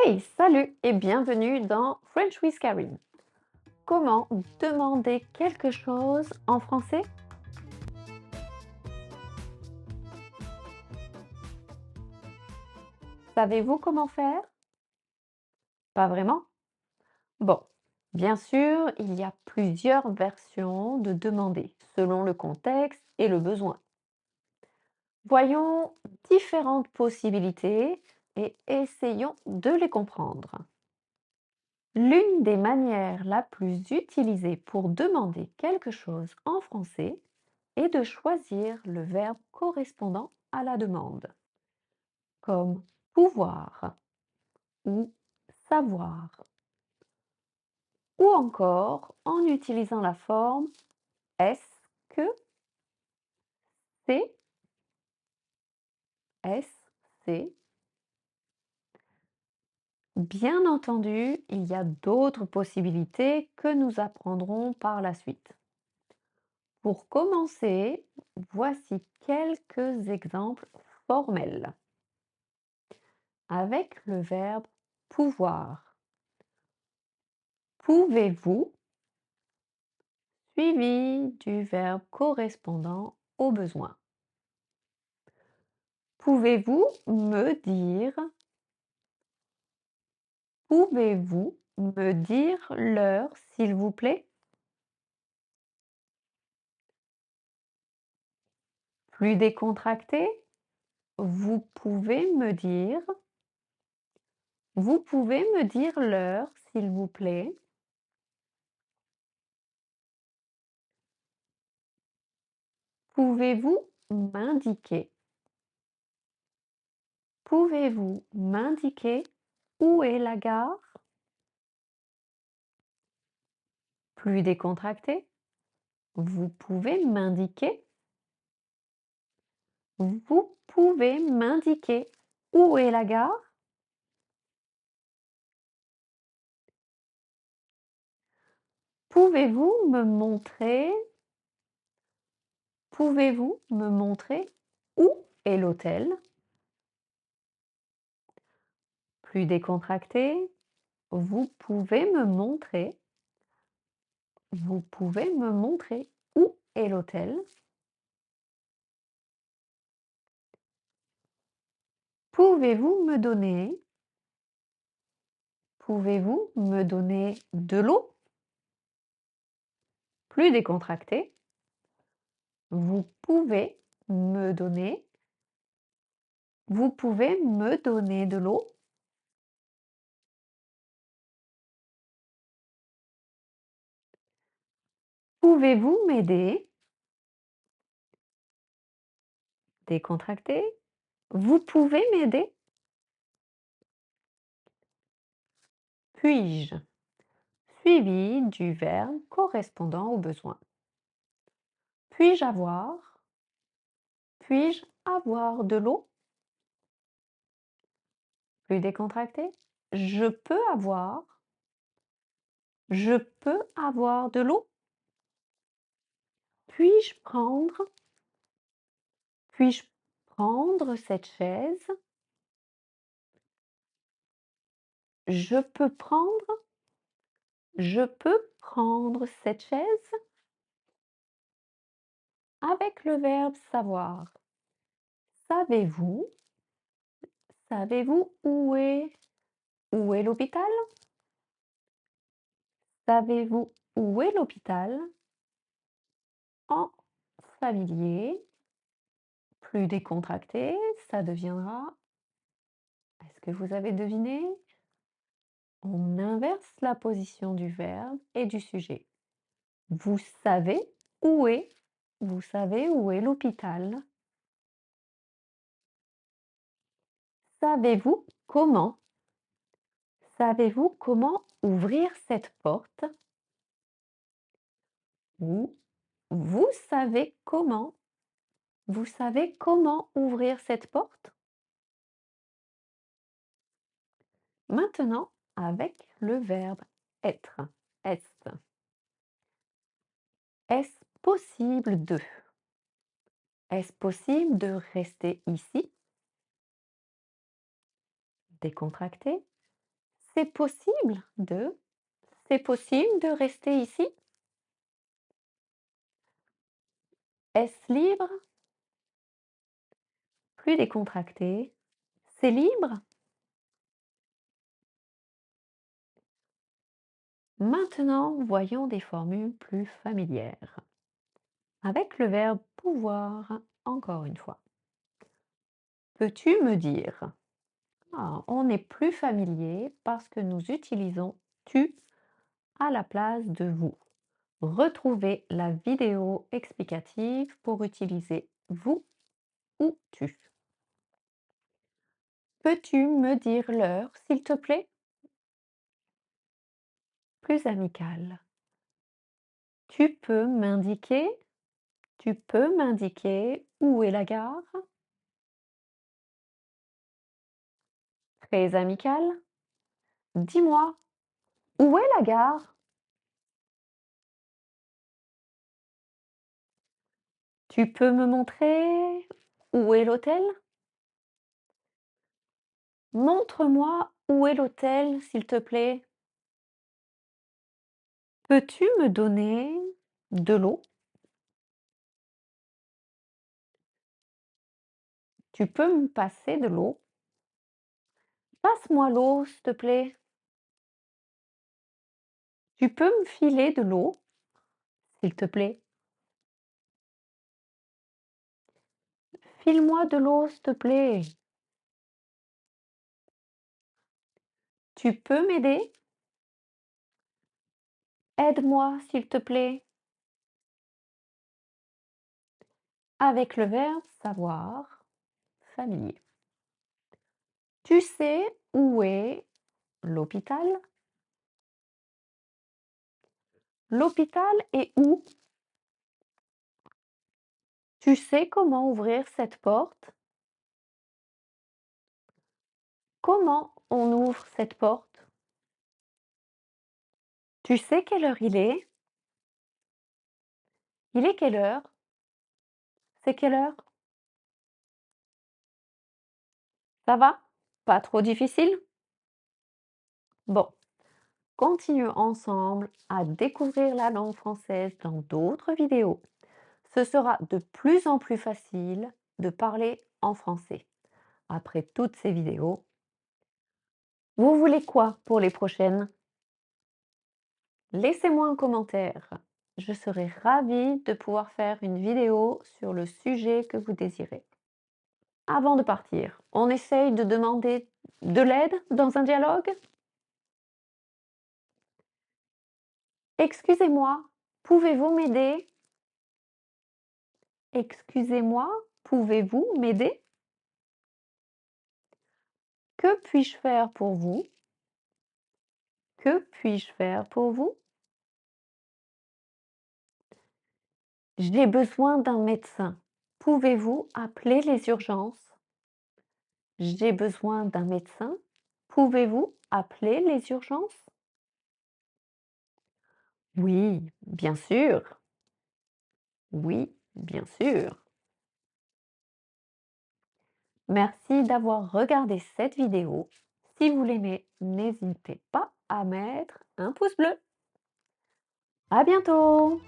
Hey, salut et bienvenue dans French with Karine. Comment demander quelque chose en français? Savez-vous comment faire? Pas vraiment? Bon, bien sûr, il y a plusieurs versions de demander selon le contexte et le besoin. Voyons différentes possibilités et essayons de les comprendre. L'une des manières la plus utilisée pour demander quelque chose en français est de choisir le verbe correspondant à la demande, comme pouvoir ou savoir, ou encore en utilisant la forme est-ce que, c'est, est-ce, c'est. Bien entendu, il y a d'autres possibilités que nous apprendrons par la suite. Pour commencer, voici quelques exemples formels. Avec le verbe pouvoir, pouvez-vous suivi du verbe correspondant au besoin. Pouvez-vous me dire, pouvez-vous me dire l'heure, s'il vous plaît? Plus décontracté, vous pouvez me dire l'heure, s'il vous plaît? Pouvez-vous m'indiquer? Pouvez-vous m'indiquer où est la gare? Plus décontracté, vous pouvez m'indiquer? Vous pouvez m'indiquer où est la gare? Pouvez-vous me montrer pouvez-vous me montrer où est l'hôtel? Plus décontracté, vous pouvez me montrer vous pouvez me montrer où est l'hôtel? Pouvez-vous me donner pouvez-vous me donner de l'eau? Plus décontracté, vous pouvez me donner vous pouvez me donner de l'eau? Pouvez-vous m'aider? Décontracté, vous pouvez m'aider? Puis-je? Suivi du verbe correspondant au besoin. Puis-je avoir? Puis-je avoir de l'eau? Plus décontracté. Je peux avoir? Je peux avoir de l'eau? Puis-je prendre? Puis-je prendre cette chaise? Je peux prendre? Je peux prendre cette chaise? Avec le verbe savoir. Savez-vous? Savez-vous où est l'hôpital? Savez-vous où est l'hôpital? En familier, plus décontracté, ça deviendra est-ce que vous avez deviné? On inverse la position du verbe et du sujet. Vous savez où est vous savez où est l'hôpital? Savez-vous comment? Savez-vous comment ouvrir cette porte? Ou vous savez comment? Vous savez comment ouvrir cette porte? Maintenant, avec le verbe être. Est. Est-ce possible de? Est-ce possible de rester ici? Décontracté. C'est possible de c'est possible de rester ici? Est-ce libre? Plus décontracté. C'est libre? Maintenant, voyons des formules plus familières. Avec le verbe pouvoir, encore une fois. Peux-tu me dire? Ah, on est plus familier parce que nous utilisons tu à la place de vous. Retrouvez la vidéo explicative pour utiliser vous ou tu. Peux-tu me dire l'heure, s'il te plaît? Plus amical. Tu peux m'indiquer? Tu peux m'indiquer où est la gare? Très amical. Dis-moi, où est la gare? Tu peux me montrer où est l'hôtel? Montre-moi où est l'hôtel, s'il te plaît. Peux-tu me donner de l'eau? Tu peux me passer de l'eau? Passe-moi l'eau, s'il te plaît. Tu peux me filer de l'eau, s'il te plaît? File-moi de l'eau, s'il te plaît. Tu peux m'aider? Aide-moi, s'il te plaît. Avec le verbe savoir, familier. Tu sais où est l'hôpital? L'hôpital est où? Tu sais comment ouvrir cette porte? Comment on ouvre cette porte? Tu sais quelle heure il est? Il est quelle heure? C'est quelle heure? Ça va? Pas trop difficile? Bon, continuons ensemble à découvrir la langue française dans d'autres vidéos. Ce sera de plus en plus facile de parler en français. Après toutes ces vidéos, vous voulez quoi pour les prochaines? Laissez-moi un commentaire. Je serai ravie de pouvoir faire une vidéo sur le sujet que vous désirez. Avant de partir, on essaye de demander de l'aide dans un dialogue? Excusez-moi, pouvez-vous m'aider? Excusez-moi, pouvez-vous m'aider? Que puis-je faire pour vous? Que puis-je faire pour vous? J'ai besoin d'un médecin. Pouvez-vous appeler les urgences? J'ai besoin d'un médecin. Pouvez-vous appeler les urgences? Oui, bien sûr. Oui, bien sûr. Merci d'avoir regardé cette vidéo. Si vous l'aimez, n'hésitez pas à mettre un pouce bleu. À bientôt!